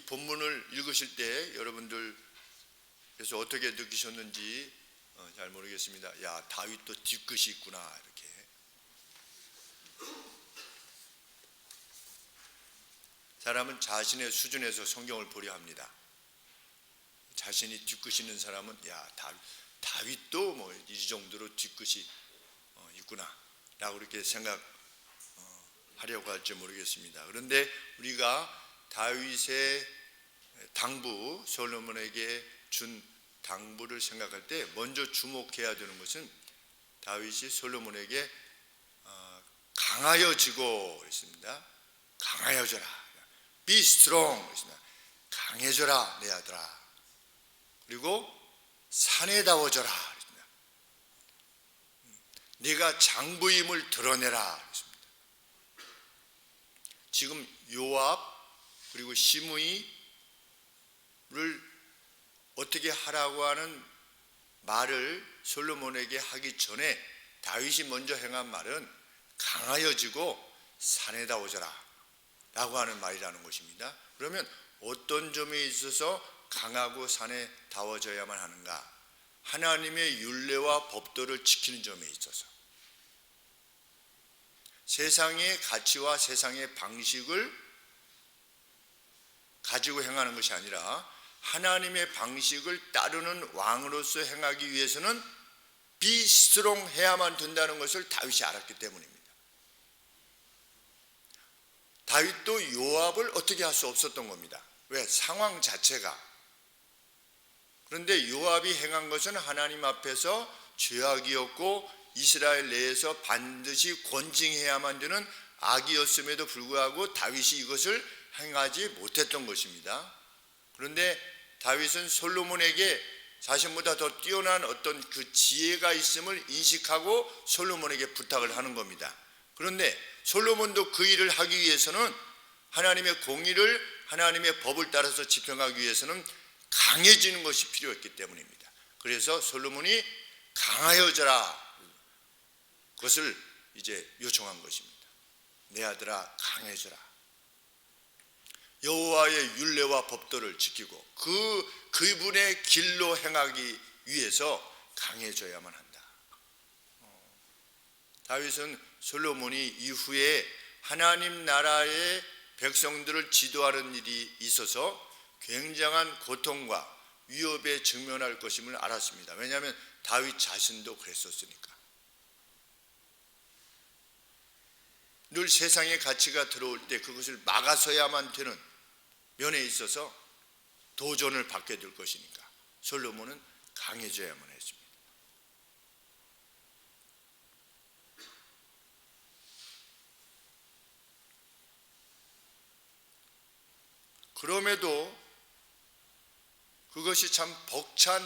본문을 읽으실 때 여러분들 그래서 어떻게 느끼셨는지 잘 모르겠습니다. 야, 다윗도 뒤끝이 있구나 이렇게. 사람은 자신의 수준에서 성경을 보려 합니다. 자신이 뒤끝이 있는 사람은 야, 다윗도 뭐 이 정도로 뒤끝이 있구나 라고 이렇게 생각하려고 할지 모르겠습니다. 그런데 우리가 다윗의 당부, 솔로몬에게 준 당부를 생각할 때 먼저 주목해야 되는 것은 다윗이 솔로몬에게 강하여지고 있습니다. 강하여져라. Be strong. 강해져라 내 아들아. 그리고 사내다워져라. 네가 장부임을 드러내라. 지금 요압 그리고 시므이를 어떻게 하라고 하는 말을 솔로몬에게 하기 전에 다윗이 먼저 행한 말은 강하여지고 사내다워져라 라고 하는 말이라는 것입니다. 그러면 어떤 점에 있어서 강하고 사내다워져야만 하는가? 하나님의 율례와 법도를 지키는 점에 있어서 세상의 가치와 세상의 방식을 가지고 행하는 것이 아니라 하나님의 방식을 따르는 왕으로서 행하기 위해서는 비스트롱 해야만 된다는 것을 다윗이 알았기 때문입니다. 다윗도 요압을 어떻게 할 수 없었던 겁니다. 왜? 상황 자체가. 그런데 요압이 행한 것은 하나님 앞에서 죄악이었고 이스라엘 내에서 반드시 권징해야만 되는 악이었음에도 불구하고 다윗이 이것을 행하지 못했던 것입니다. 그런데 다윗은 솔로몬에게 자신보다 더 뛰어난 어떤 그 지혜가 있음을 인식하고 솔로몬에게 부탁을 하는 겁니다. 그런데 솔로몬도 그 일을 하기 위해서는 하나님의 공의를 하나님의 법을 따라서 집행하기 위해서는 강해지는 것이 필요했기 때문입니다. 그래서 솔로몬이 강하여져라 그것을 이제 요청한 것입니다. 내 아들아 강해져라. 여호와의 율례와 법도를 지키고 그분의 길로 행하기 위해서 강해져야만 한다. 다윗은 솔로몬이 이후에 하나님 나라의 백성들을 지도하는 일이 있어서 굉장한 고통과 위협에 직면할 것임을 알았습니다. 왜냐하면 다윗 자신도 그랬었으니까. 늘 세상의 가치가 들어올 때 그것을 막아서야만 되는 면에 있어서 도전을 받게 될 것이니까 솔로몬은 강해져야만 했습니다. 그럼에도 그것이 참 벅찬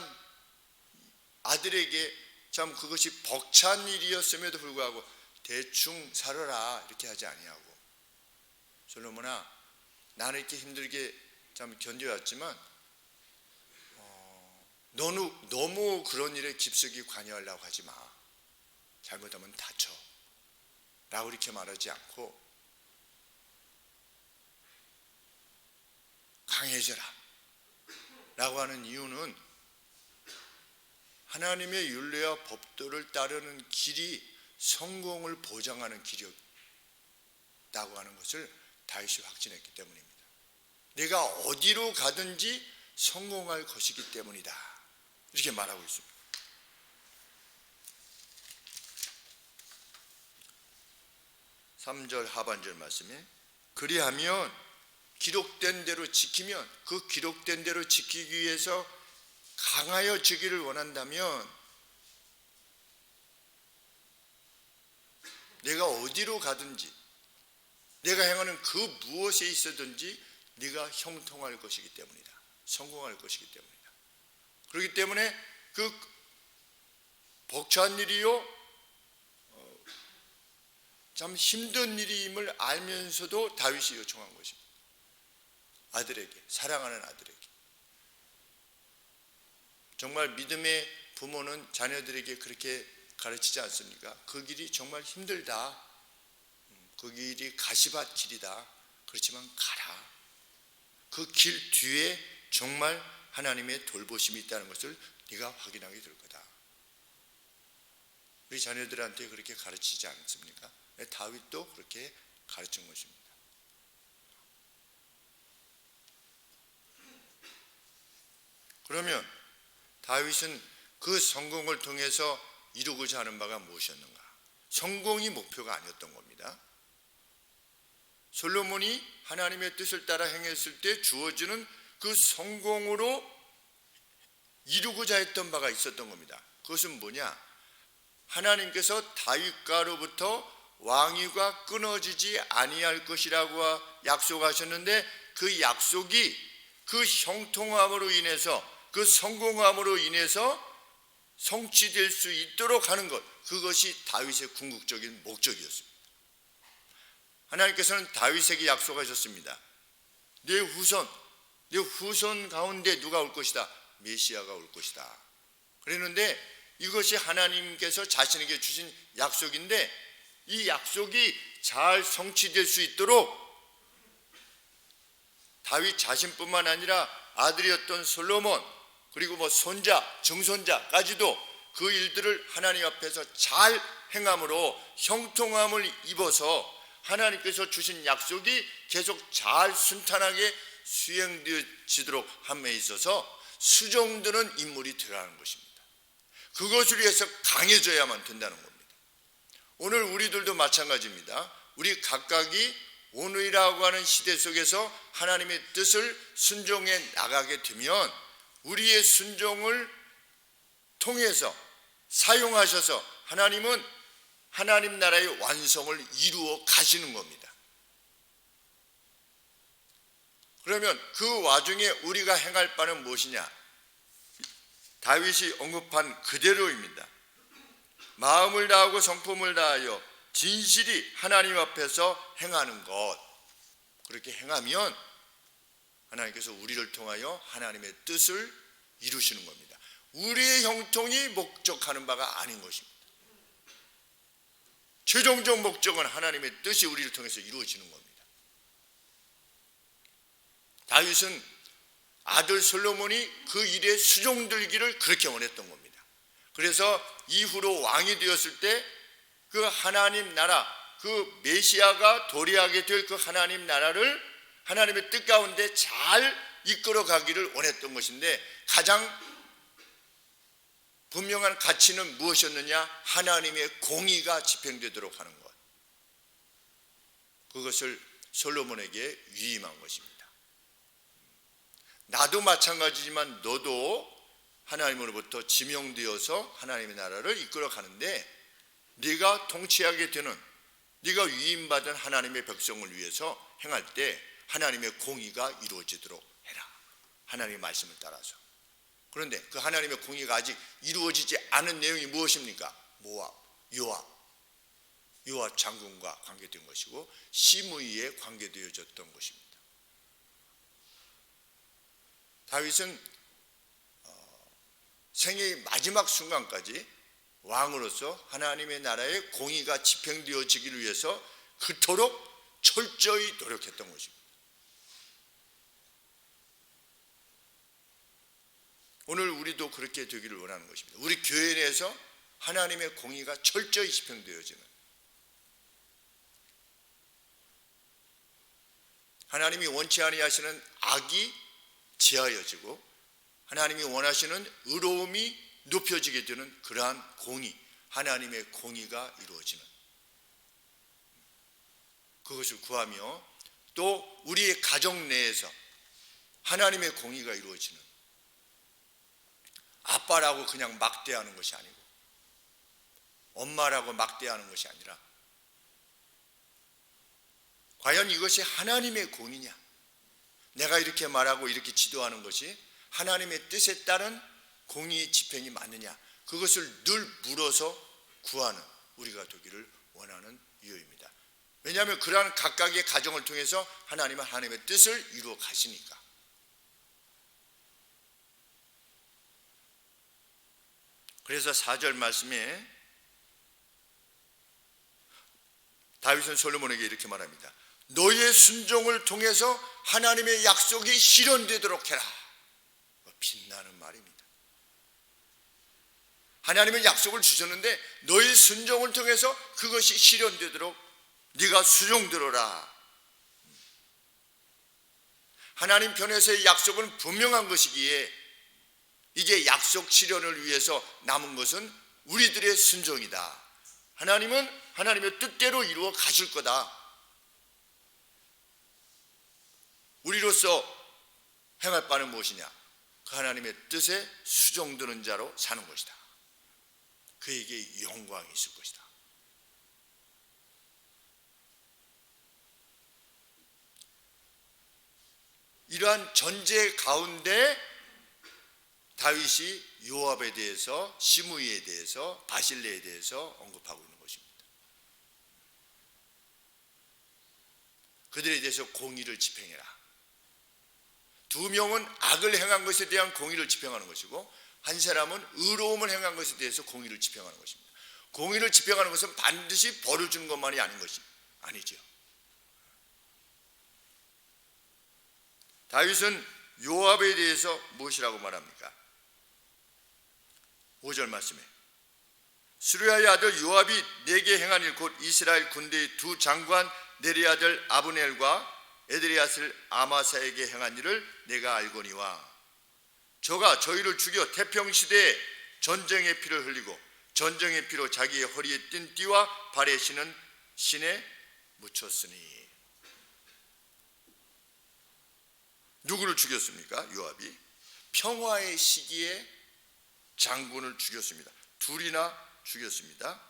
아들에게 참 그것이 벅찬 일이었음에도 불구하고 대충 살아라 이렇게 하지 아니하고 솔로몬아 나는 이렇게 힘들게 참 견뎌왔지만 너무 그런 일에 깊숙이 관여하려고 하지 마. 잘못하면 다쳐 라고 이렇게 말하지 않고 강해져라 라고 하는 이유는 하나님의 율례와 법도를 따르는 길이 성공을 보장하는 길이었다고 하는 것을 다윗이 확신했기 때문입니다. 내가 어디로 가든지 성공할 것이기 때문이다 이렇게 말하고 있습니다. 3절 하반절 말씀에 그리하면 기록된 대로 지키면 그 기록된 대로 지키기 위해서 강하여지기를 원한다면 내가 어디로 가든지 내가 행하는 그 무엇에 있어든지 네가 형통할 것이기 때문이다. 성공할 것이기 때문이다. 그렇기 때문에 그 벅찬 일이요 참 힘든 일임을 알면서도 다윗이 요청한 것입니다. 아들에게, 사랑하는 아들에게. 정말 믿음의 부모는 자녀들에게 그렇게 가르치지 않습니까? 그 길이 정말 힘들다. 그 길이 가시밭길이다. 그렇지만 가라. 그 길 뒤에 정말 하나님의 돌보심이 있다는 것을 네가 확인하게 될 거다. 우리 자녀들한테 그렇게 가르치지 않습니까? 다윗도 그렇게 가르친 것입니다. 그러면 다윗은 그 성공을 통해서 이루고자 하는 바가 무엇이었는가? 성공이 목표가 아니었던 겁니다. 솔로몬이 하나님의 뜻을 따라 행했을 때 주어지는 그 성공으로 이루고자 했던 바가 있었던 겁니다. 그것은 뭐냐? 하나님께서 다윗가로부터 왕위가 끊어지지 아니할 것이라고 약속하셨는데 그 약속이 그 형통함으로 인해서 그 성공함으로 인해서 성취될 수 있도록 하는 것, 그것이 다윗의 궁극적인 목적이었습니다. 하나님께서는 다윗에게 약속하셨습니다. 내 후손 가운데 누가 올 것이다? 메시아가 올 것이다. 그랬는데 이것이 하나님께서 자신에게 주신 약속인데 이 약속이 잘 성취될 수 있도록 다윗 자신뿐만 아니라 아들이었던 솔로몬, 그리고 손자, 증손자까지도 그 일들을 하나님 앞에서 잘 행함으로 형통함을 입어서 하나님께서 주신 약속이 계속 잘 순탄하게 수행되어지도록 함에 있어서 수종드는 인물이 되라는 것입니다. 그것을 위해서 강해져야만 된다는 겁니다. 오늘 우리들도 마찬가지입니다. 우리 각각이 오늘이라고 하는 시대 속에서 하나님의 뜻을 순종해 나가게 되면 우리의 순종을 통해서 사용하셔서 하나님은 하나님 나라의 완성을 이루어 가시는 겁니다. 그러면 그 와중에 우리가 행할 바는 무엇이냐? 다윗이 언급한 그대로입니다. 마음을 다하고 성품을 다하여 진실이 하나님 앞에서 행하는 것, 그렇게 행하면 하나님께서 우리를 통하여 하나님의 뜻을 이루시는 겁니다. 우리의 형통이 목적하는 바가 아닌 것입니다. 최종적 목적은 하나님의 뜻이 우리를 통해서 이루어지는 겁니다. 다윗은 아들 솔로몬이 그 일에 수종들기를 그렇게 원했던 겁니다. 그래서 이후로 왕이 되었을 때 그 하나님 나라, 그 메시아가 도래하게 될 그 하나님 나라를 하나님의 뜻 가운데 잘 이끌어 가기를 원했던 것인데 가장 분명한 가치는 무엇이었느냐? 하나님의 공의가 집행되도록 하는 것. 그것을 솔로몬에게 위임한 것입니다. 나도 마찬가지지만 너도 하나님으로부터 지명되어서 하나님의 나라를 이끌어 가는데 네가 통치하게 되는, 네가 위임받은 하나님의 백성을 위해서 행할 때 하나님의 공의가 이루어지도록 해라. 하나님의 말씀을 따라서. 그런데 그 하나님의 공의가 아직 이루어지지 않은 내용이 무엇입니까? 모압, 요압 장군과 관계된 것이고 시므이에 관계되어졌던 것입니다. 다윗은 생애의 마지막 순간까지 왕으로서 하나님의 나라의 공의가 집행되어지기를 위해서 그토록 철저히 노력했던 것입니다. 오늘 우리도 그렇게 되기를 원하는 것입니다. 우리 교회 내에서 하나님의 공의가 철저히 집행되어지는, 하나님이 원치 아니하시는 악이 제하여지고 하나님이 원하시는 의로움이 높여지게 되는 그러한 공의, 하나님의 공의가 이루어지는, 그것을 구하며 또 우리의 가정 내에서 하나님의 공의가 이루어지는, 아빠라고 그냥 막대하는 것이 아니고 엄마라고 막대하는 것이 아니라 과연 이것이 하나님의 공의냐? 내가 이렇게 말하고 이렇게 지도하는 것이 하나님의 뜻에 따른 공의 집행이 맞느냐? 그것을 늘 물어서 구하는 우리가 되기를 원하는 이유입니다. 왜냐하면 그러한 각각의 가정을 통해서 하나님은 하나님의 뜻을 이루어 가시니까. 그래서 4절 말씀에 다윗은 솔로몬에게 이렇게 말합니다. 너의 순종을 통해서 하나님의 약속이 실현되도록 해라. 빛나는 말입니다. 하나님은 약속을 주셨는데 너의 순종을 통해서 그것이 실현되도록 네가 수종들어라. 하나님 편에서의 약속은 분명한 것이기에 이제 약속 실현을 위해서 남은 것은 우리들의 순종이다. 하나님은 하나님의 뜻대로 이루어 가실 거다. 우리로서 행할 바는 무엇이냐? 그 하나님의 뜻에 수종드는 자로 사는 것이다. 그에게 영광이 있을 것이다. 이러한 전제 가운데 다윗이 요압에 대해서, 시므이에 대해서, 바실레에 대해서 언급하고 있는 것입니다. 그들에 대해서 공의를 집행해라. 두 명은 악을 행한 것에 대한 공의를 집행하는 것이고 한 사람은 의로움을 행한 것에 대해서 공의를 집행하는 것입니다. 공의를 집행하는 것은 반드시 벌을 주는 것만이 아니죠. 다윗은 요압에 대해서 무엇이라고 말합니까? 5절 말씀에 수르야의 아들 요압이 내게 행한 일 곧 이스라엘 군대의 두 장관 네리의 아들 아브넬과 에드리앗을 아마사에게 행한 일을 내가 알거니와 저가 저희를 죽여 태평시대에 전쟁의 피를 흘리고 전쟁의 피로 자기의 허리에 띈 띠와 발에 신은 신에 묻혔으니. 누구를 죽였습니까? 요압이 평화의 시기에 장군을 죽였습니다. 둘이나 죽였습니다.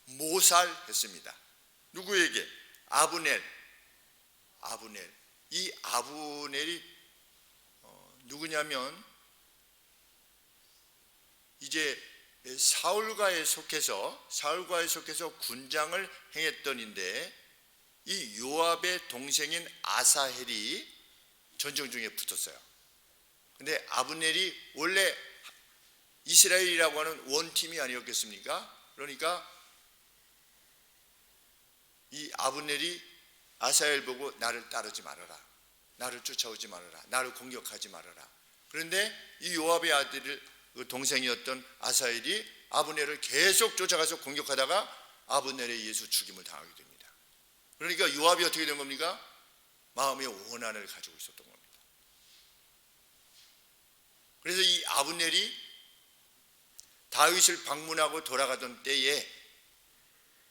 모살했습니다. 누구에게? 아브넬. 이 아브넬이 누구냐면 이제 사울과에 속해서 군장을 행했던인데 이 요압의 동생인 아사헬이 전쟁 중에 붙었어요. 근데 아브넬이 원래 이스라엘이라고 하는 원팀이 아니었겠습니까? 그러니까 이 아브넬이 아사헬 보고 나를 따르지 말아라, 나를 쫓아오지 말아라, 나를 공격하지 말아라. 그런데 이 요압의 아들 동생이었던 아사헬이 아브넬을 계속 쫓아가서 공격하다가 아브넬에 의해서 죽임을 당하게 됩니다. 그러니까 요압이 어떻게 된 겁니까? 마음의 원한을 가지고 있었던 겁니다. 그래서 이 아브넬이 다윗을 방문하고 돌아가던 때에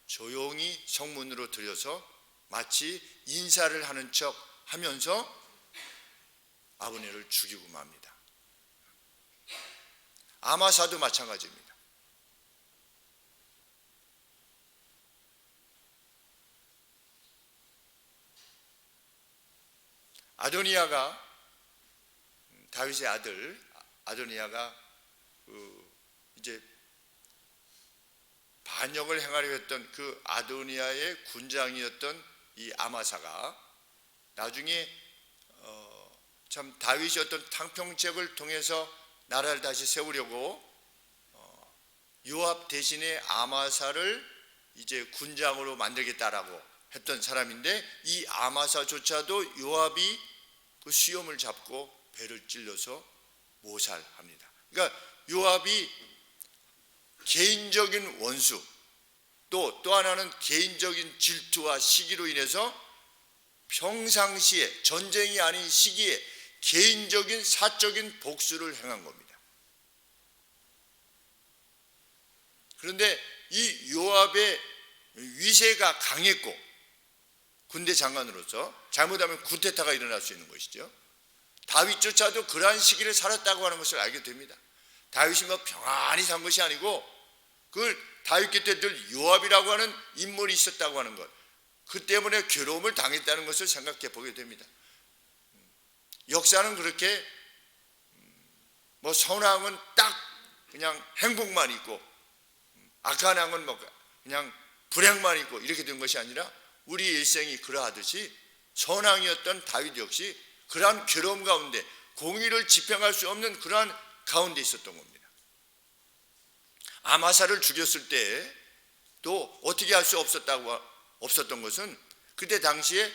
조용히 성문으로 들여서 마치 인사를 하는 척 하면서 아브넬을 죽이고 맙니다. 아마사도 마찬가지입니다. 아도니아가, 다윗의 아들 아도니아가 이제 반역을 행하려 했던 그 아도니아의 군장이었던 이 아마사가 나중에 참 다윗이 어떤 탕평책을 통해서 나라를 다시 세우려고 요압 대신에 아마사를 이제 군장으로 만들겠다라고 했던 사람인데 이 아마사조차도 요압이 그 수염을 잡고 배를 찔러서 모살합니다. 그러니까 요압이 개인적인 원수, 또 하나는 개인적인 질투와 시기로 인해서 평상시에, 전쟁이 아닌 시기에 개인적인 사적인 복수를 행한 겁니다. 그런데 이 요압의 위세가 강했고 군대 장관으로서 잘못하면 쿠데타가 일어날 수 있는 것이죠. 다윗조차도 그러한 시기를 살았다고 하는 것을 알게 됩니다. 다윗이 뭐 평안히 산 것이 아니고 그 다윗 곁에 늘 요압이라고 하는 인물이 있었다고 하는 것, 그 때문에 괴로움을 당했다는 것을 생각해 보게 됩니다. 역사는 그렇게 뭐 선왕은 딱 그냥 행복만 있고 악한 왕은 뭐 그냥 불행만 있고 이렇게 된 것이 아니라 우리 일생이 그러하듯이 선왕이었던 다윗 역시 그러한 괴로움 가운데 공의를 집행할 수 없는 그러한 가운데 있었던 겁니다. 아마사를 죽였을 때 또 어떻게 할 수 없었던 것은 그때 당시에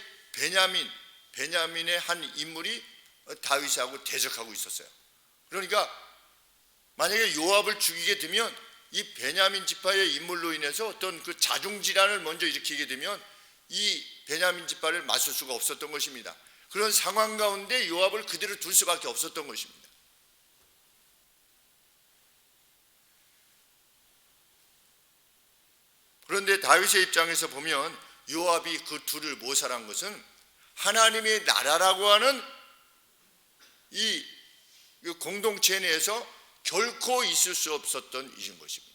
베냐민의 한 인물이 다윗하고 대적하고 있었어요. 그러니까 만약에 요압을 죽이게 되면 이 베냐민 지파의 인물로 인해서 어떤 그 자중질환을 먼저 일으키게 되면 이 베냐민 지파를 맞설 수가 없었던 것입니다. 그런 상황 가운데 요압을 그대로 둘 수밖에 없었던 것입니다. 그런데 다윗의 입장에서 보면 요압이 그 둘을 모살한 것은 하나님의 나라라고 하는 이 공동체 내에서 결코 있을 수 없었던 일인 것입니다.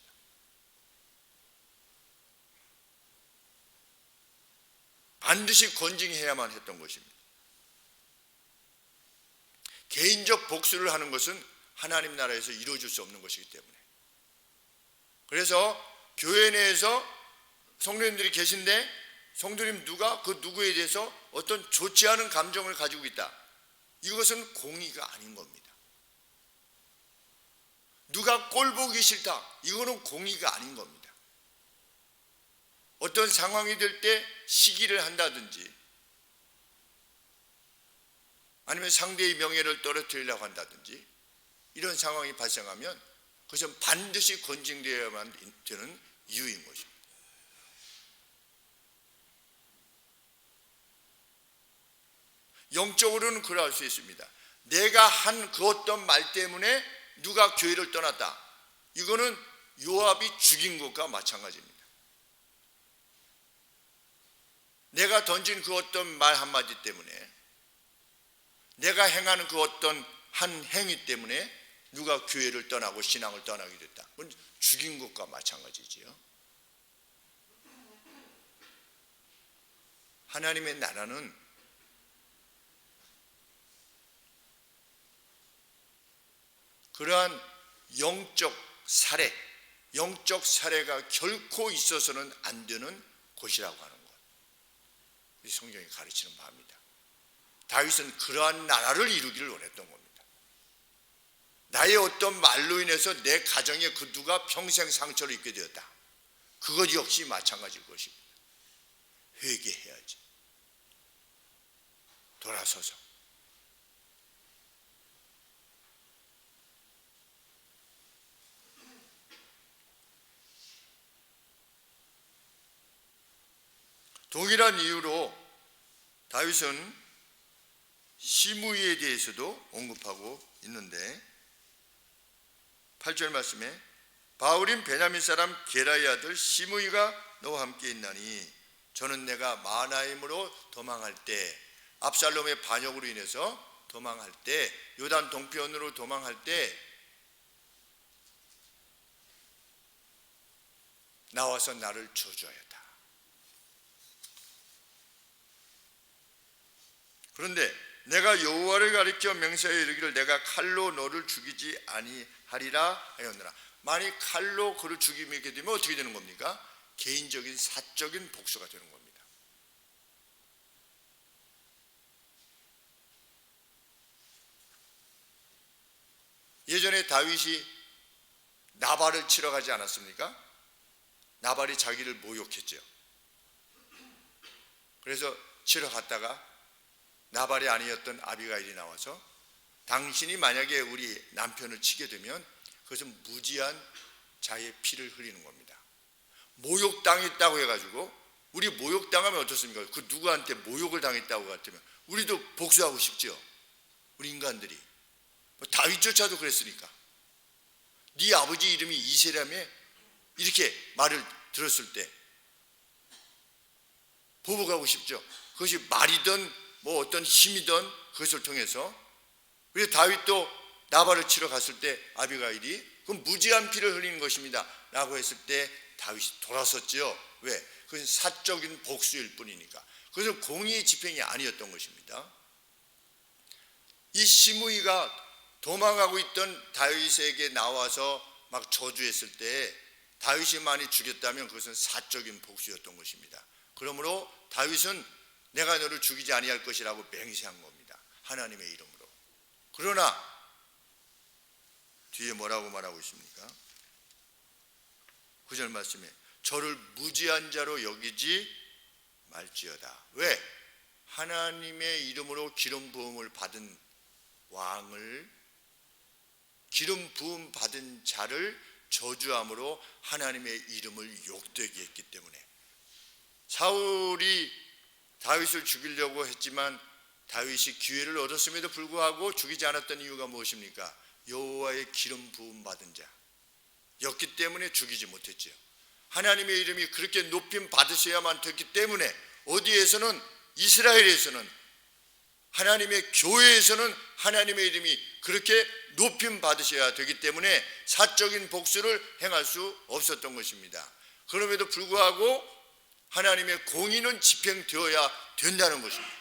반드시 건징해야만 했던 것입니다. 개인적 복수를 하는 것은 하나님 나라에서 이루어질 수 없는 것이기 때문에. 그래서 교회 내에서 성도님들이 계신데 성도님 누가 그 누구에 대해서 어떤 좋지 않은 감정을 가지고 있다. 이것은 공의가 아닌 겁니다. 누가 꼴 보기 싫다. 이거는 공의가 아닌 겁니다. 어떤 상황이 될 때 시기를 한다든지 아니면 상대의 명예를 떨어뜨리려고 한다든지 이런 상황이 발생하면 그것은 반드시 건징되어야만 되는 이유인 것입니다. 영적으로는 그럴 수 있습니다. 내가 한 그 어떤 말 때문에 누가 교회를 떠났다. 이거는 요압이 죽인 것과 마찬가지입니다. 내가 던진 그 어떤 말 한마디 때문에 내가 행하는 그 어떤 한 행위 때문에 누가 교회를 떠나고 신앙을 떠나게 됐다. 그건 죽인 것과 마찬가지지요. 하나님의 나라는 그러한 영적 살해가 결코 있어서는 안 되는 곳이라고 하는 것. 이 성경이 가르치는 바입니다. 다윗은 그러한 나라를 이루기를 원했던 겁니다. 나의 어떤 말로 인해서 내 가정에 그 누가 평생 상처를 입게 되었다. 그것 역시 마찬가지일 것입니다. 회개해야지. 돌아서서. 동일한 이유로 다윗은 시므이에 대해서도 언급하고 있는데 8절 말씀에 바울인 베냐민 사람 게라의 아들 시므이가 너와 함께 있나니 저는 내가 마하나임으로 도망할 때 압살롬의 반역으로 인해서 도망할 때 요단 동편으로 도망할 때 나와서 나를 저주하였다. 그런데 내가 여호와를 가리켜 맹세하여 이르기를 내가 칼로 너를 죽이지 아니하리라 하였느라. 만약 칼로 그를 죽이게 되면 어떻게 되는 겁니까? 개인적인 사적인 복수가 되는 겁니다. 예전에 다윗이 나발을 치러 가지 않았습니까? 나발이 자기를 모욕했죠. 그래서 치러 갔다가 나발이 아니었던 아비가일이 나와서 당신이 만약에 우리 남편을 치게 되면 그것은 무지한 자의 피를 흘리는 겁니다. 모욕당했다고 해가지고 우리 모욕당하면 어떻습니까? 그 누구한테 모욕을 당했다고 같으면 우리도 복수하고 싶죠. 우리 인간들이 다윗조차도 그랬으니까. 네 아버지 이름이 이새라며 이렇게 말을 들었을 때 보복하고 싶죠. 그것이 말이든 뭐 어떤 힘이든 그것을 통해서. 그래서 다윗도 나발을 치러 갔을 때 아비가일이 그건 무지한 피를 흘리는 것입니다 라고 했을 때 다윗이 돌아섰죠. 왜? 그것은 사적인 복수일 뿐이니까. 그것은 공의의 집행이 아니었던 것입니다. 이 시므이가 도망가고 있던 다윗에게 나와서 막 저주했을 때 다윗이 많이 죽였다면 그것은 사적인 복수였던 것입니다. 그러므로 다윗은 내가 너를 죽이지 아니할 것이라고 맹세한 겁니다. 하나님의 이름으로. 그러나 뒤에 뭐라고 말하고 있습니까? 9절 말씀에 저를 무지한 자로 여기지 말지어다. 왜? 하나님의 이름으로 기름 부음을 받은 왕을, 기름 부음 받은 자를 저주함으로 하나님의 이름을 욕되게 했기 때문에, 사울이 다윗을 죽이려고 했지만 다윗이 기회를 얻었음에도 불구하고 죽이지 않았던 이유가 무엇입니까? 여호와의 기름 부음 받은 자였기 때문에 죽이지 못했지요. 하나님의 이름이 그렇게 높임 받으셔야만 됐기 때문에, 어디에서는, 이스라엘에서는, 하나님의 교회에서는 하나님의 이름이 그렇게 높임 받으셔야 되기 때문에 사적인 복수를 행할 수 없었던 것입니다. 그럼에도 불구하고 하나님의 공의는 집행되어야 된다는 것입니다.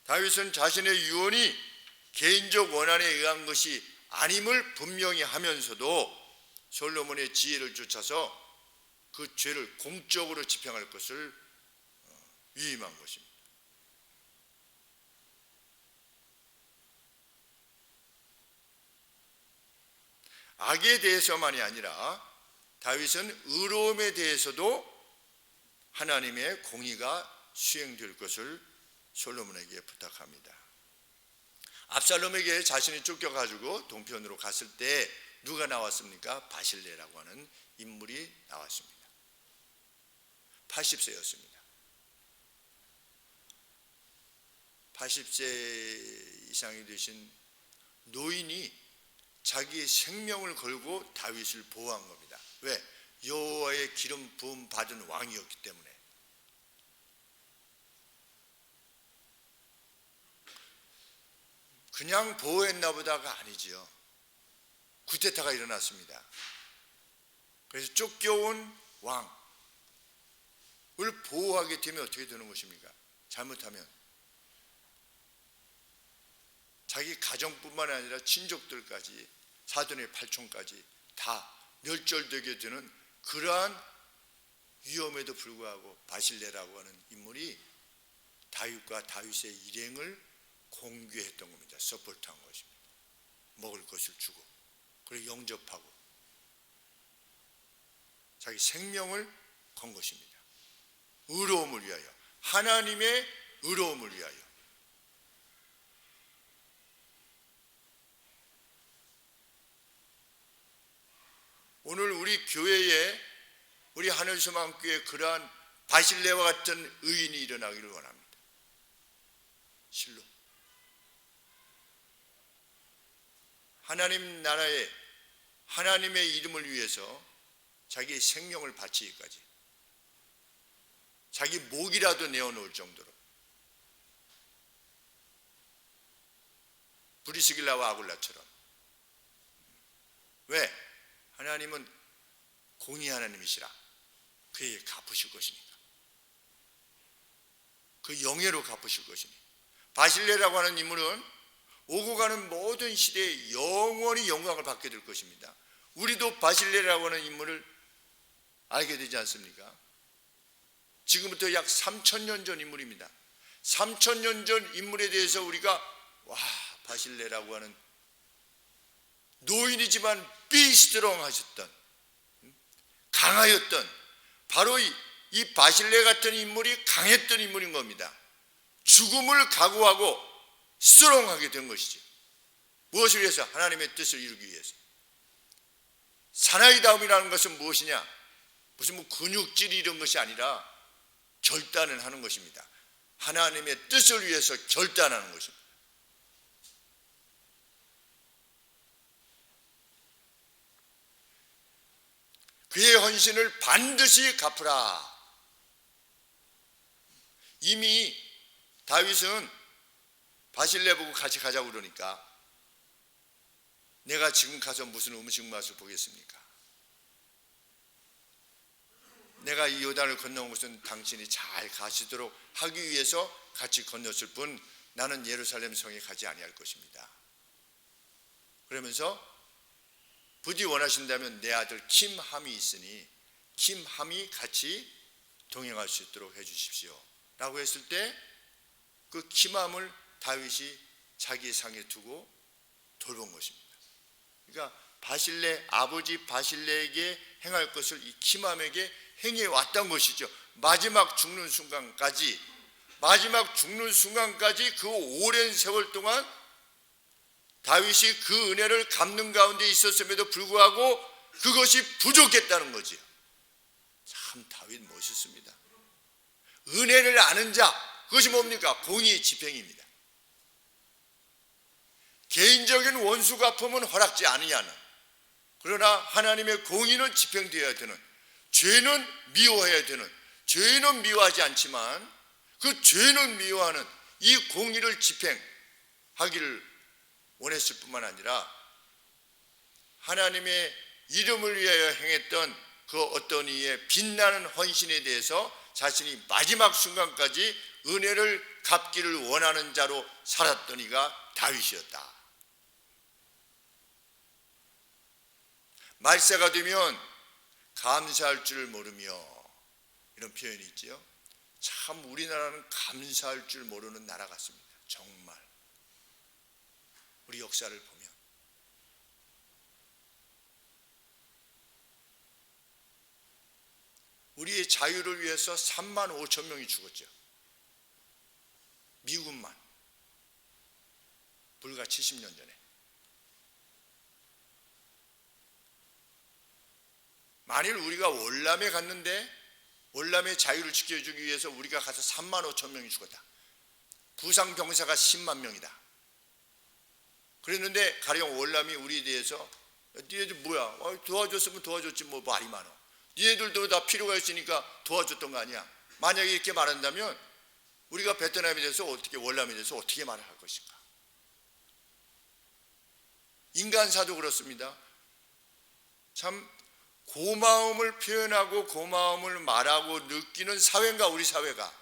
다윗은 자신의 유언이 개인적 원한에 의한 것이 아님을 분명히 하면서도 솔로몬의 지혜를 쫓아서 그 죄를 공적으로 집행할 것을 위임한 것입니다. 악에 대해서만이 아니라 다윗은 의로움에 대해서도 하나님의 공의가 수행될 것을 솔로몬에게 부탁합니다. 압살롬에게 자신이 쫓겨가지고 동편으로 갔을 때 누가 나왔습니까? 바실레라고 하는 인물이 나왔습니다. 80세였습니다. 80세 이상이 되신 노인이 자기의 생명을 걸고 다윗을 보호한 겁니다. 왜? 여호와의 기름 부음 받은 왕이었기 때문에. 그냥 보호했나 보다가 아니지요. 쿠데타가 일어났습니다. 그래서 쫓겨온 왕을 보호하게 되면 어떻게 되는 것입니까? 잘못하면 자기 가정뿐만 아니라 친족들까지, 사돈의 팔촌까지 다 멸절되게 되는 그러한 위험에도 불구하고 바실레라고 하는 인물이 다윗과 다윗의 일행을 공개했던 겁니다. 서포트한 것입니다. 먹을 것을 주고, 그리고 영접하고 자기 생명을 건 것입니다. 의로움을 위하여, 하나님의 의로움을 위하여. 오늘 우리 교회에, 우리 하늘소망교회에 그러한 바실레와 같은 의인이 일어나기를 원합니다. 실로 하나님 나라에 하나님의 이름을 위해서 자기의 생명을 바치기까지, 자기 목이라도 내어놓을 정도로. 브리스길라와 아굴라처럼. 왜? 하나님은 공의 하나님이시라. 그에게 갚으실 것이니까. 그 영예로 갚으실 것이니. 바실레라고 하는 인물은 오고 가는 모든 시대에 영원히 영광을 받게 될 것입니다. 우리도 바실레라고 하는 인물을 알게 되지 않습니까? 지금부터 약 3000년 전 인물입니다. 3000년 전 인물에 대해서 우리가 바실레라고 하는 노인이지만 비스트롱 하셨던, 강하였던, 바로 이 바실레 같은 인물이 강했던 인물인 겁니다. 죽음을 각오하고 스트롱하게 된 것이죠. 무엇을 위해서? 하나님의 뜻을 이루기 위해서. 사나이다움이라는 것은 무엇이냐? 무슨 근육질이 이런 것이 아니라 결단을 하는 것입니다. 하나님의 뜻을 위해서 결단하는 것입니다. 그의 헌신을 반드시 갚으라. 이미 다윗은 바실레 보고 같이 가자고 그러니까, 내가 지금 가서 무슨 음식 맛을 보겠습니까? 내가 이 요단을 건너온 것은 당신이 잘 가시도록 하기 위해서 같이 건넜을 뿐 나는 예루살렘 성에 가지 아니할 것입니다. 그러면서 부디 원하신다면 내 아들 김함이 있으니 김함이 같이 동행할 수 있도록 해주십시오 라고 했을 때, 그 김함을 다윗이 자기 상에 두고 돌본 것입니다. 그러니까 바실레, 아버지 바실레에게 행할 것을 이 기맘에게 행해 왔던 것이죠. 마지막 죽는 순간까지 그 오랜 세월 동안 다윗이 그 은혜를 갚는 가운데 있었음에도 불구하고 그것이 부족했다는 거지요. 참 다윗 멋있습니다. 은혜를 아는 자, 그것이 뭡니까? 공의 집행입니다. 개인적인 원수 갚음은 허락지 아니냐는, 그러나 하나님의 공의는 집행되어야 되는, 죄는 미워해야 되는, 죄는 미워하지 않지만 그 죄는 미워하는 이 공의를 집행하기를 원했을 뿐만 아니라 하나님의 이름을 위하여 행했던 그 어떤 이의 빛나는 헌신에 대해서 자신이 마지막 순간까지 은혜를 갚기를 원하는 자로 살았던 이가 다윗이었다. 말세가 되면 감사할 줄 모르며, 이런 표현이 있지요. 참 우리나라는 감사할 줄 모르는 나라 같습니다. 정말 우리 역사를 보면 우리의 자유를 위해서 3만 5천 명이 죽었죠. 미국만 불과 70년 전에. 만일 우리가 월남에 갔는데 월남의 자유를 지켜주기 위해서 우리가 가서 3만 5천 명이 죽었다. 부상 병사가 10만 명이다. 그랬는데 가령 월남이 우리에 대해서 니네들 뭐야? 도와줬으면 도와줬지 뭐 말이 많아. 니네들도 다 필요가 있으니까 도와줬던 거 아니야. 만약에 이렇게 말한다면 우리가 베트남에 대해서 어떻게, 월남에 대해서 어떻게 말을 할 것인가? 인간사도 그렇습니다. 참 고마움을 표현하고 고마움을 말하고 느끼는 사회인가, 우리 사회가?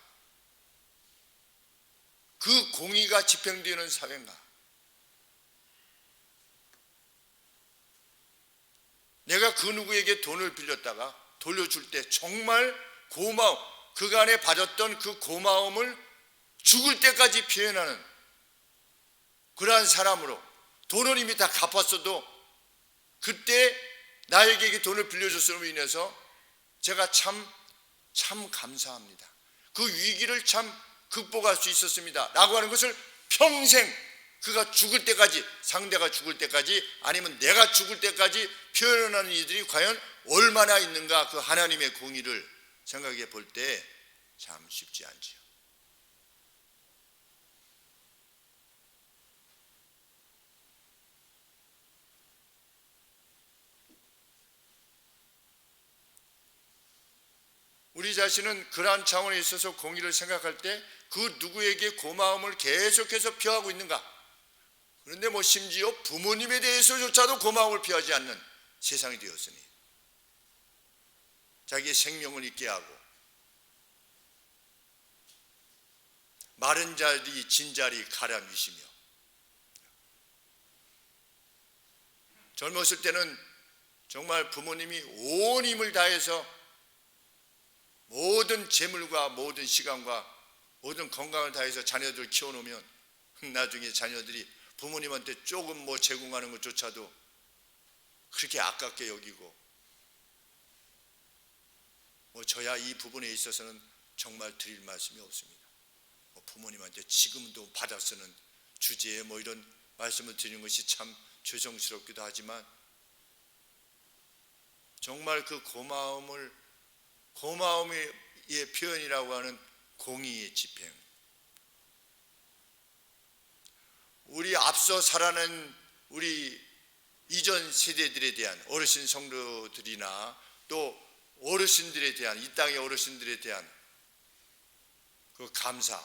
그 공의가 집행되는 사회인가? 내가 그 누구에게 돈을 빌렸다가 돌려줄 때 정말 고마움, 그간에 받았던 그 고마움을 죽을 때까지 표현하는 그러한 사람으로, 돈을 이미 다 갚았어도 그때 나에게 돈을 빌려줬음으로 인해서 제가 참 감사합니다. 그 위기를 참 극복할 수 있었습니다 라고 하는 것을 평생, 그가 죽을 때까지, 상대가 죽을 때까지, 아니면 내가 죽을 때까지 표현하는 이들이 과연 얼마나 있는가, 그 하나님의 공의를 생각해 볼 때 참 쉽지 않지요. 우리 자신은 그러한 차원에 있어서 공의를 생각할 때 그 누구에게 고마움을 계속해서 표하고 있는가? 그런데 뭐 심지어 부모님에 대해서조차도 고마움을 표하지 않는 세상이 되었으니, 자기의 생명을 잊게 하고 마른 자리 진자리 가라 미시며, 젊었을 때는 정말 부모님이 온 힘을 다해서 모든 재물과 모든 시간과 모든 건강을 다해서 자녀들을 키워놓으면 나중에 자녀들이 부모님한테 조금 뭐 제공하는 것조차도 그렇게 아깝게 여기고, 뭐 저야 이 부분에 있어서는 정말 드릴 말씀이 없습니다. 뭐 부모님한테 지금도 받아 쓰는 주제에 뭐 이런 말씀을 드리는 것이 참 죄송스럽기도 하지만, 정말 그 고마움의 표현이라고 하는 공의의 집행, 우리 앞서 살아낸 우리 이전 세대들에 대한 어르신 성도들이나 또 어르신들에 대한, 이 땅의 어르신들에 대한 그 감사.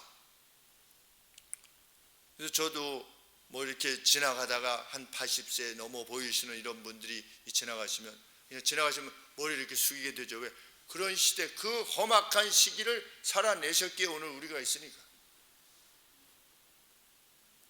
그래서 저도 뭐 이렇게 지나가다가 한 80세 넘어 보이시는 이런 분들이 지나가시면 그냥 지나가시면 머리를 이렇게 숙이게 되죠. 왜? 그런 시대, 그 험악한 시기를 살아내셨기에 오늘 우리가 있으니까.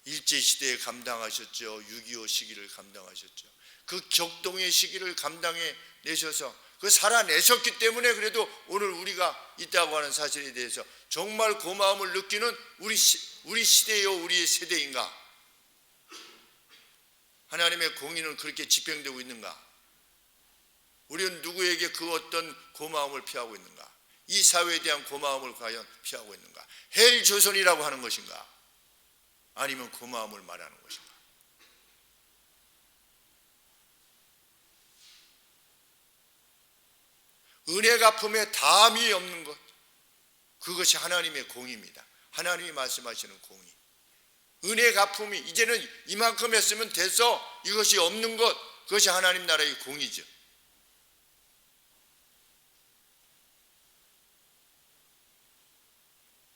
일제시대에 감당하셨죠. 6.25 시기를 감당하셨죠. 그 격동의 시기를 감당해 내셔서 그 살아내셨기 때문에 그래도 오늘 우리가 있다고 하는 사실에 대해서 정말 고마움을 느끼는 우리 시대요, 우리의 세대인가? 하나님의 공의는 그렇게 집행되고 있는가? 우리는 누구에게 그 어떤 고마움을 피하고 있는가? 이 사회에 대한 고마움을 과연 피하고 있는가? 헬 조선이라고 하는 것인가? 아니면 고마움을 말하는 것인가? 은혜 갚음에 담이 없는 것, 그것이 하나님의 공의입니다. 하나님이 말씀하시는 공의. 은혜 갚음이 이제는 이만큼 했으면 돼서 이것이 없는 것, 그것이 하나님 나라의 공의죠.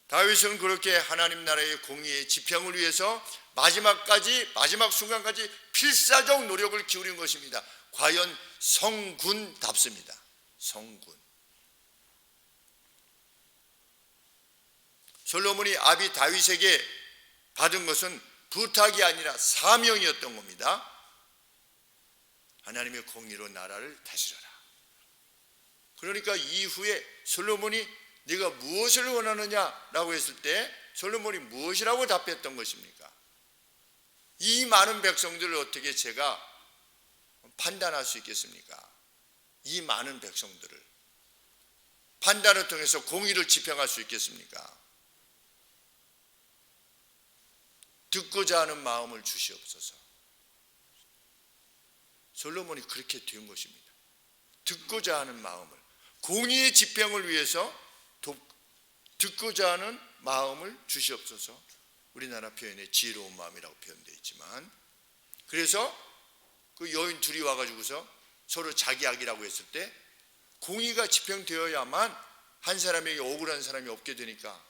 다윗은 그렇게 하나님 나라의 공의의 집행을 위해서 마지막 순간까지 필사적 노력을 기울인 것입니다. 과연 성군답습니다. 성군. 솔로몬이 아비 다윗에게 받은 것은 부탁이 아니라 사명이었던 겁니다. 하나님의 공의로 나라를 다스려라. 그러니까 이후에 솔로몬이 네가 무엇을 원하느냐라고 했을 때 솔로몬이 무엇이라고 답했던 것입니까? 이 많은 백성들을 어떻게 제가 판단할 수 있겠습니까? 이 많은 백성들을 판단을 통해서 공의를 집행할 수 있겠습니까? 듣고자 하는 마음을 주시옵소서. 솔로몬이 그렇게 된 것입니다. 듣고자 하는 마음을, 공의의 집행을 위해서 듣고자 하는 마음을 주시옵소서. 우리나라 표현에 지혜로운 마음이라고 표현되어 있지만, 그래서 그 여인 둘이 와가지고서 서로 자기약이라고 했을 때 공의가 집행되어야만 한 사람에게 억울한 사람이 없게 되니까,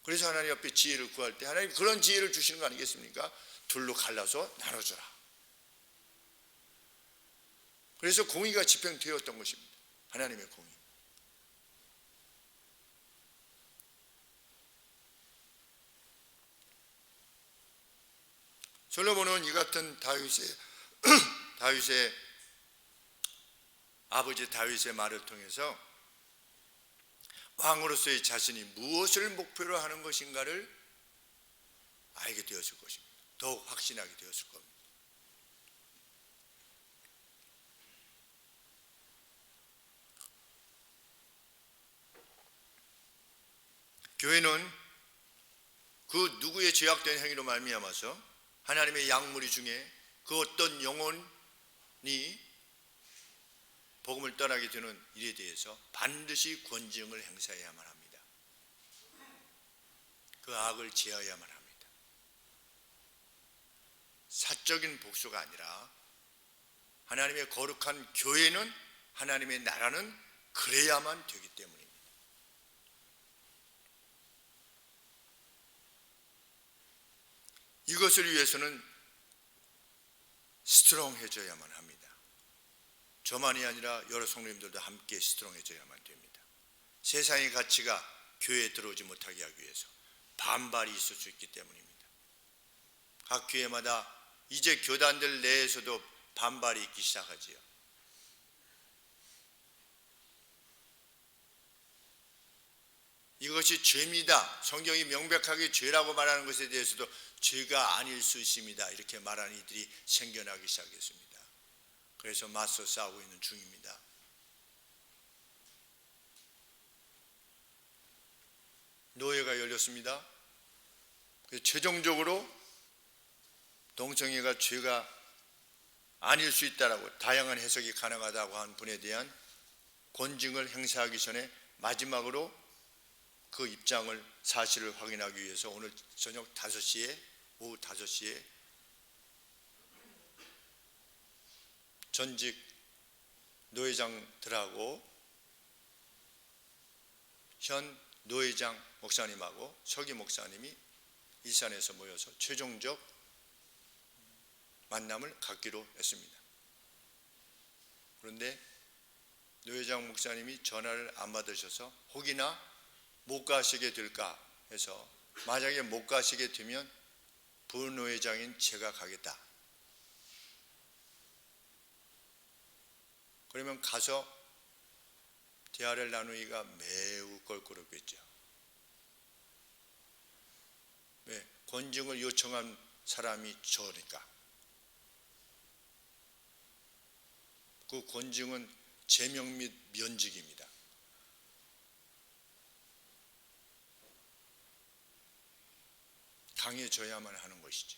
그래서 하나님 앞에 지혜를 구할 때 하나님 그런 지혜를 주시는 거 아니겠습니까? 둘로 갈라서 나눠줘라. 그래서 공의가 집행되었던 것입니다. 하나님의 공의. 솔로몬은 이 같은 다윗의 아버지 다윗의 말을 통해서 왕으로서의 자신이 무엇을 목표로 하는 것인가를 알게 되었을 것입니다. 더욱 확신하게 되었을 겁니다. 교회는 그 누구의 죄악된 행위로 말미암아서 하나님의 약물이 중에 그 어떤 영혼이 복음을 떠나게 되는 일에 대해서 반드시 권징을 행사해야만 합니다. 그 악을 제어해야만 합니다. 사적인 복수가 아니라 하나님의 거룩한 교회는, 하나님의 나라는 그래야만 되기 때문입니다. 이것을 위해서는 스트롱해져야만 합니다. 저만이 아니라 여러 성도님들도 함께 스트롱해져야만 됩니다. 세상의 가치가 교회에 들어오지 못하게 하기 위해서 반발이 있을 수 있기 때문입니다. 각 교회마다 이제 교단들 내에서도 반발이 있기 시작하지요. 이것이 죄입니다. 성경이 명백하게 죄라고 말하는 것에 대해서도 죄가 아닐 수 있습니다. 이렇게 말하는 이들이 생겨나기 시작했습니다. 그래서 맞서 싸우고 있는 중입니다. 노예가 열렸습니다. 최종적으로 동성애가 죄가 아닐 수 있다라고, 다양한 해석이 가능하다고 한 분에 대한 권징을 행사하기 전에 마지막으로 그 입장을, 사실을 확인하기 위해서 오늘 저녁 5시에, 오후 5시에 전직 노회장들하고 현 노회장 목사님하고 서기 목사님이 일산에서 모여서 최종적 만남을 갖기로 했습니다. 그런데 노회장 목사님이 전화를 안 받으셔서 혹이나 못 가시게 될까 해서, 만약에 못 가시게 되면 부노회장인 제가 가겠다. 그러면 가서 대화를 나누기가 매우 껄끄럽겠죠. 왜? 권징을 요청한 사람이 저니까. 그 권징은 제명 및 면직입니다. 강해져야만 하는 것이지.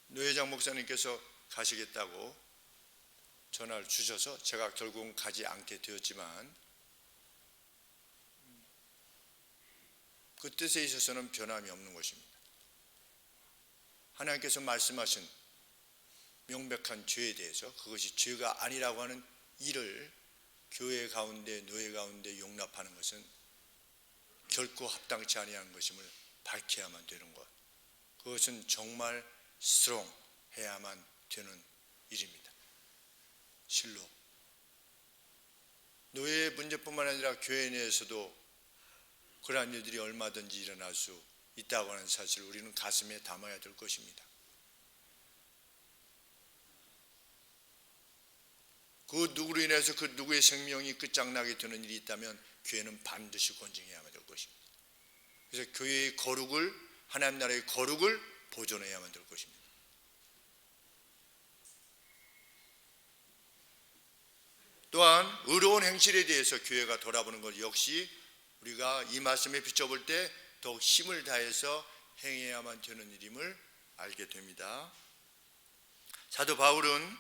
노회장 목사님께서 가시겠다고 전화를 주셔서 제가 결국은 가지 않게 되었지만 그 뜻에 있어서는 변함이 없는 것입니다. 하나님께서 말씀하신 명백한 죄에 대해서 그것이 죄가 아니라고 하는 일을 교회 가운데 노예 가운데 용납하는 것은 결코 합당치 아니하는 것임을 밝혀야만 되는 것. 그것은 정말 스트롱해야만 되는 일입니다. 실로 노예의 문제뿐만 아니라 교회 내에서도 그러한 일들이 얼마든지 일어날 수 있다고 하는 사실을 우리는 가슴에 담아야 될 것입니다. 그 누구로 인해서 그 누구의 생명이 끝장나게 되는 일이 있다면 교회는 반드시 권징해야만 될 것입니다. 그래서 교회의 거룩을, 하나님 나라의 거룩을 보존해야만 될 것입니다. 또한 의로운 행실에 대해서 교회가 돌아보는 것 역시 우리가 이 말씀에 비춰볼 때 더욱 힘을 다해서 행해야만 되는 일임을 알게 됩니다. 사도 바울은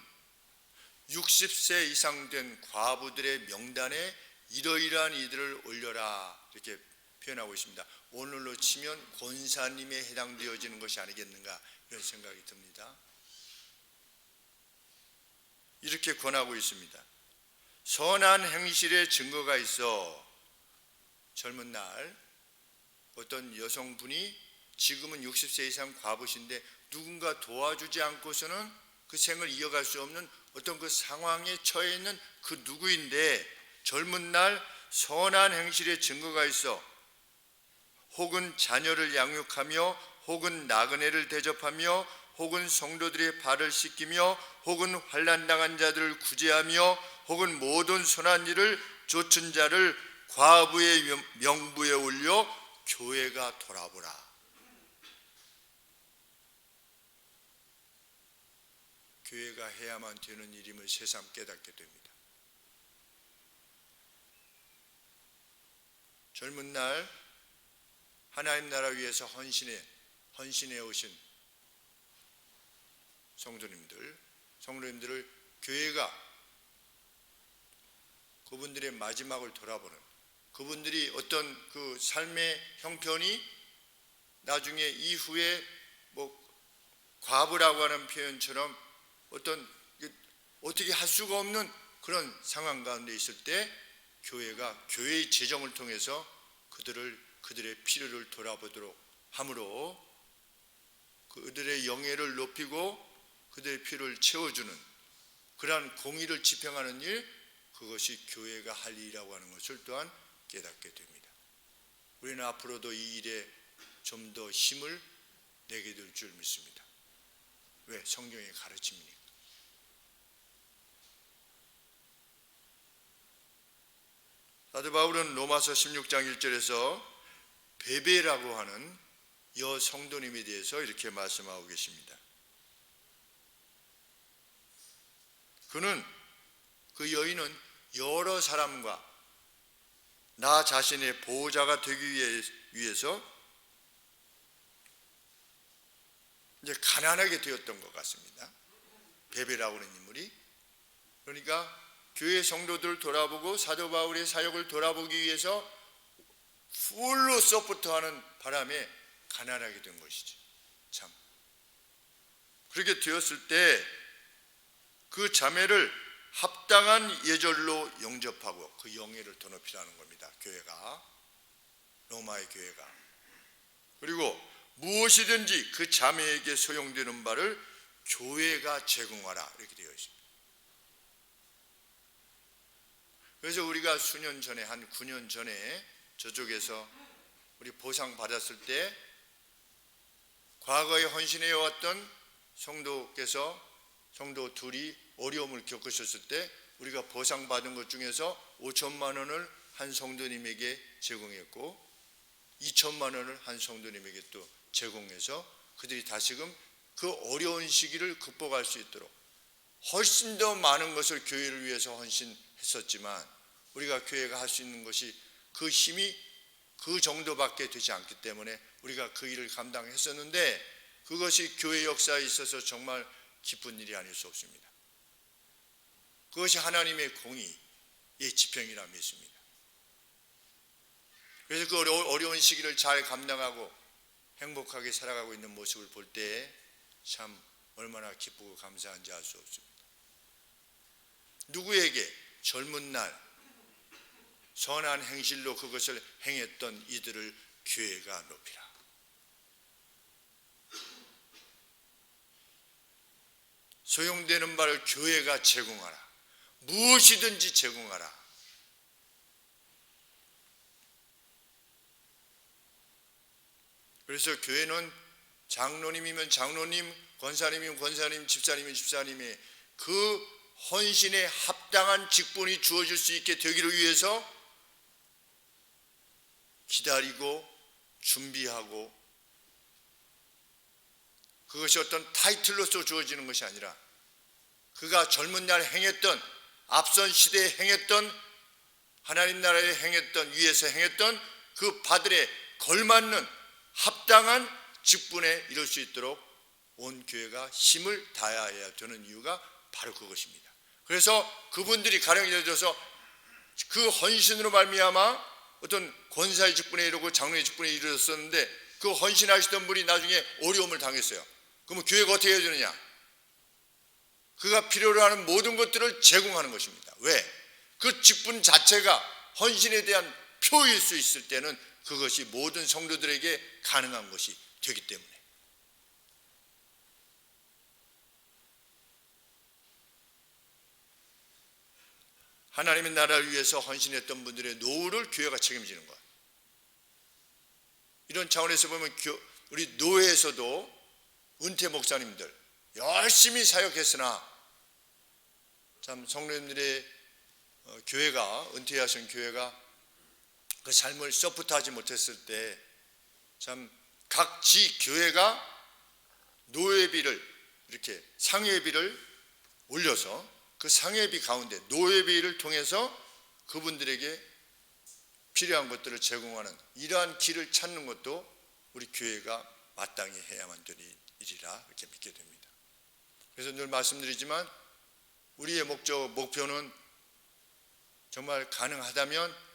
60세 이상 된 과부들의 명단에 이러이러한 이들을 올려라 이렇게 표현하고 있습니다. 오늘로 치면 권사님에 해당되어지는 것이 아니겠는가 이런 생각이 듭니다. 이렇게 권하고 있습니다. 선한 행실의 증거가 있어. 젊은 날 어떤 여성분이 지금은 60세 이상 과부신데 누군가 도와주지 않고서는 그 생을 이어갈 수 없는 어떤 그 상황에 처해 있는 그 누구인데 젊은 날 선한 행실의 증거가 있어 혹은 자녀를 양육하며 혹은 나그네를 대접하며 혹은 성도들의 발을 씻기며 혹은 환난당한 자들을 구제하며 혹은 모든 선한 일을 좇은 자를 과부의 명부에 올려 교회가 돌아보라. 교회가 해야만 되는 일임을 새삼 깨닫게 됩니다. 젊은 날 하나님 나라 위해서 헌신해 오신 성도님들을 교회가 그분들의 마지막을 돌아보는, 그분들이 어떤 그 삶의 형편이 나중에 이후에 과부라고 하는 표현처럼 어떻게 할 수가 없는 그런 상황 가운데 있을 때 교회가 교회의 재정을 통해서 그들의 필요를 돌아보도록 함으로 그들의 영예를 높이고 그들의 필요를 채워주는 그러한 공의를 집행하는 일, 그것이 교회가 할 일이라고 하는 것을 또한 깨닫게 됩니다. 우리는 앞으로도 이 일에 좀 더 힘을 내게 될 줄 믿습니다. 왜? 성경의 가르침이니까. 사도 바울은 로마서 16장 1절에서 베베라고 하는 여성도님에 대해서 이렇게 말씀하고 계십니다. 그 여인은 여러 사람과 나 자신의 보호자가 되기 위해서 이제 가난하게 되었던 것 같습니다. 베베라고 하는 인물이. 그러니까 교회 성도들을 돌아보고 사도 바울의 사역을 돌아보기 위해서 풀로 서포트하는 바람에 가난하게 된 것이지. 참. 그렇게 되었을 때 그 자매를 합당한 예절로 영접하고 그 영예를 더 높이라는 겁니다. 교회가, 로마의 교회가. 그리고 무엇이든지 그 자매에게 소용되는 바를 교회가 제공하라 이렇게 되어 있습니다. 그래서 우리가 수년 전에 한 9년 전에 저쪽에서 우리 보상 받았을 때 과거에 헌신해 왔던 성도 둘이 어려움을 겪으셨을 때 우리가 보상 받은 것 중에서 5천만 원을 한 성도님에게 제공했고 2천만 원을 한 성도님에게 또 제공해서 그들이 다시금 그 어려운 시기를 극복할 수 있도록 훨씬 더 많은 것을 교회를 위해서 헌신했었지만 우리가 교회가 할 수 있는 것이 그 힘이 그 정도밖에 되지 않기 때문에 우리가 그 일을 감당했었는데 그것이 교회 역사에 있어서 정말 기쁜 일이 아닐 수 없습니다. 그것이 하나님의 공의의 지평이라 믿습니다. 그래서 그 어려운 시기를 잘 감당하고 행복하게 살아가고 있는 모습을 볼 때에 참 얼마나 기쁘고 감사한지 알 수 없습니다. 누구에게 젊은 날 선한 행실로 그것을 행했던 이들을 교회가 높이라. 소용되는 바를 교회가 제공하라. 무엇이든지 제공하라. 그래서 교회는 장로님이면 장로님, 권사님이면 권사님, 집사님이면 집사님의 그 헌신에 합당한 직분이 주어질 수 있게 되기를 위해서 기다리고 준비하고 그것이 어떤 타이틀로서 주어지는 것이 아니라 그가 젊은 날 행했던 앞선 시대에 행했던 하나님 나라에 행했던 위에서 행했던 그 바들에 걸맞는 합당한 직분에 이룰 수 있도록 온 교회가 힘을 다해야 되는 이유가 바로 그것입니다. 그래서 그분들이 가령 예를 들어서 그 헌신으로 말미암아 어떤 권사의 직분에 이르고 장로의 직분에 이르렀었는데 그 헌신하시던 분이 나중에 어려움을 당했어요. 그러면 교회가 어떻게 해야 되느냐? 그가 필요로 하는 모든 것들을 제공하는 것입니다. 왜? 그 직분 자체가 헌신에 대한 표일 수 있을 때는 그것이 모든 성도들에게 가능한 것이 되기 때문에. 하나님의 나라를 위해서 헌신했던 분들의 노후를 교회가 책임지는 것. 이런 차원에서 보면 우리 노회에서도 은퇴 목사님들 열심히 사역했으나 참 성도님들의 교회가 은퇴하신 교회가 그 삶을 서포트하지 못했을 때 참 각 지 교회가 노회비를 이렇게 상회비를 올려서 그 상회비 가운데 노회비를 통해서 그분들에게 필요한 것들을 제공하는 이러한 길을 찾는 것도 우리 교회가 마땅히 해야만 되는 일이라 이렇게 믿게 됩니다. 그래서 늘 말씀드리지만 우리의 목표는 정말 가능하다면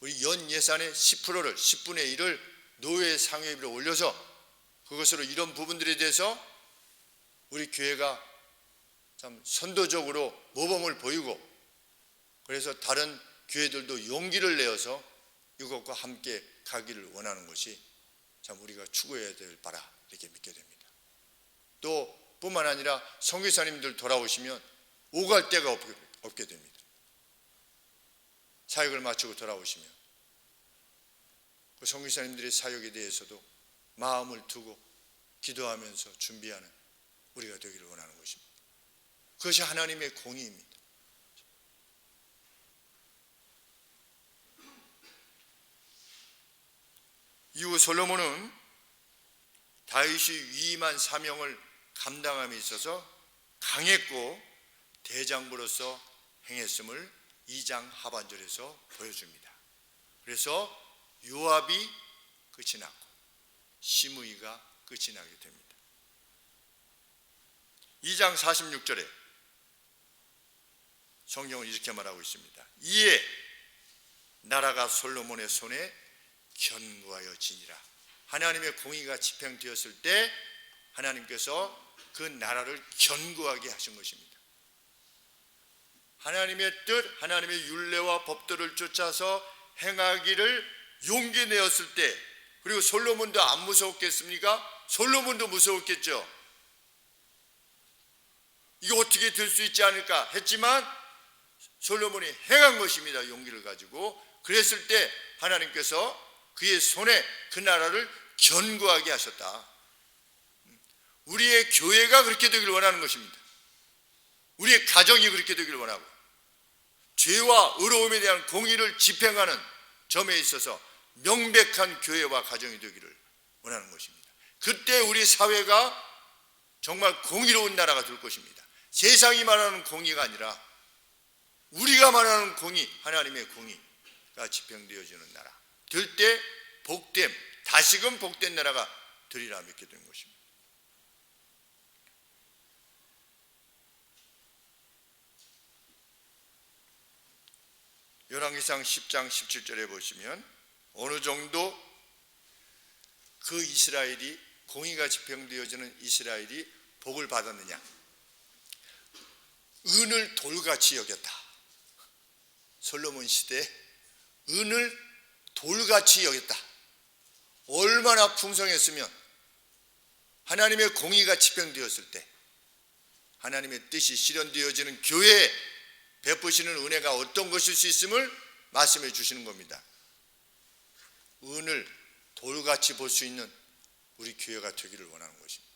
우리 연 예산의 10%를 10분의 1을 노회 상회비로 올려서 그것으로 이런 부분들에 대해서 우리 교회가 참 선도적으로 모범을 보이고 그래서 다른 교회들도 용기를 내어서 이것과 함께 가기를 원하는 것이 참 우리가 추구해야 될 바라 이렇게 믿게 됩니다. 또 뿐만 아니라 선교사님들 돌아오시면 오갈 데가 없게 됩니다. 사역을 마치고 돌아오시면 그 선교사님들의 사역에 대해서도 마음을 두고 기도하면서 준비하는 우리가 되기를 원하는 것입니다. 그것이 하나님의 공의입니다. 이후 솔로몬은 다윗이 위임한 사명을 감당함에 있어서 강했고 대장부로서 행했음을 2장 하반절에서 보여줍니다. 그래서 요압이 끝이 났고 시므이가 끝이 나게 됩니다. 2장 46절에 성경은 이렇게 말하고 있습니다. 이에 나라가 솔로몬의 손에 견고하여 지니라. 하나님의 공의가 집행되었을 때 하나님께서 그 나라를 견고하게 하신 것입니다. 하나님의 뜻, 하나님의 율례와 법도를 쫓아서 행하기를 용기 내었을 때, 그리고 솔로몬도 안 무서웠겠습니까? 솔로몬도 무서웠겠죠. 이게 어떻게 될 수 있지 않을까 했지만 솔로몬이 행한 것입니다. 용기를 가지고. 그랬을 때 하나님께서 그의 손에 그 나라를 견고하게 하셨다. 우리의 교회가 그렇게 되기를 원하는 것입니다. 우리의 가정이 그렇게 되기를 원하고 죄와 의로움에 대한 공의를 집행하는 점에 있어서 명백한 교회와 가정이 되기를 원하는 것입니다. 그때 우리 사회가 정말 공의로운 나라가 될 것입니다. 세상이 말하는 공의가 아니라 우리가 말하는 공의, 하나님의 공의가 집행되어지는 나라 될 때 복됨, 다시금 복된 나라가 되리라 믿게 된 것입니다. 열왕기상 10장 17절에 보시면 어느 정도 그 이스라엘이 공의가 집행되어지는 이스라엘이 복을 받았느냐. 은을 돌같이 여겼다. 솔로몬 시대에 은을 돌같이 여겼다. 얼마나 풍성했으면 하나님의 공의가 집행되었을 때 하나님의 뜻이 실현되어지는 교회에 베푸시는 은혜가 어떤 것일 수 있음을 말씀해 주시는 겁니다. 은을 돌같이 볼 수 있는 우리 교회가 되기를 원하는 것입니다.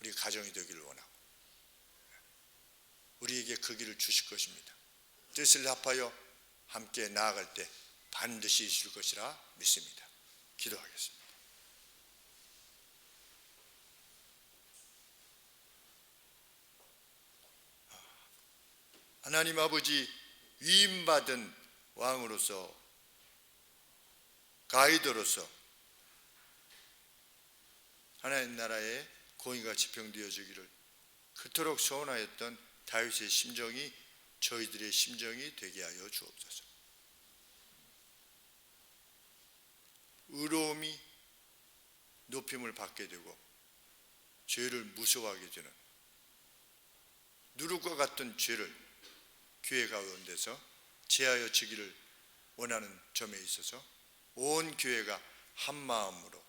우리 가정이 되기를 원하고 우리에게 그 길을 주실 것입니다. 뜻을 합하여 함께 나아갈 때 반드시 이루실 것이라 믿습니다. 기도하겠습니다. 하나님 아버지, 위임받은 왕으로서 가이드로서 하나님 나라의 공의가 집행되어지기를 그토록 소원하였던 다윗의 심정이 저희들의 심정이 되게 하여 주옵소서. 의로움이 높임을 받게 되고 죄를 무서워하게 되는 누룩과 같은 죄를 교회 가운데서 제하여 지기를 원하는 점에 있어서 온 교회가 한 마음으로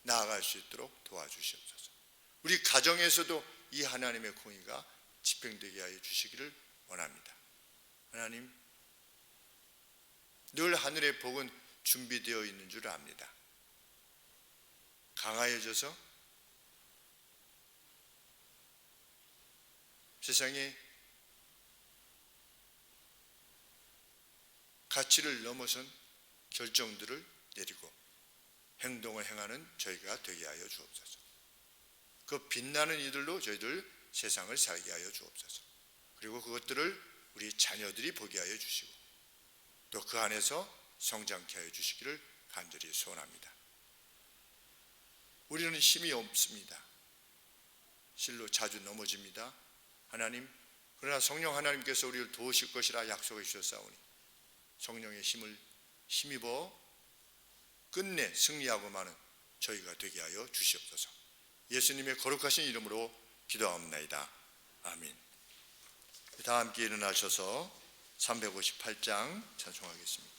나아갈 수 있도록 도와주시옵소서. 우리 가정에서도 이 하나님의 공의가 집행되게 하여 주시기를 원합니다. 하나님, 늘 하늘의 복은 준비되어 있는 줄 압니다. 강하여져서 세상에 가치를 넘어선 결정들을 내리고 행동을 행하는 저희가 되게 하여 주옵소서. 그 빛나는 이들로 저희들 세상을 살게 하여 주옵소서. 그리고 그것들을 우리 자녀들이 보게 하여 주시고 또 그 안에서 성장케 하여 주시기를 간절히 소원합니다. 우리는 힘이 없습니다. 실로 자주 넘어집니다. 하나님, 그러나 성령 하나님께서 우리를 도우실 것이라 약속해 주셨사오니 성령의 힘을 힘입어 끝내 승리하고 마는 저희가 되게 하여 주시옵소서. 예수님의 거룩하신 이름으로 기도하옵나이다. 아멘. 다 함께 일어나셔서 358장 찬송하겠습니다.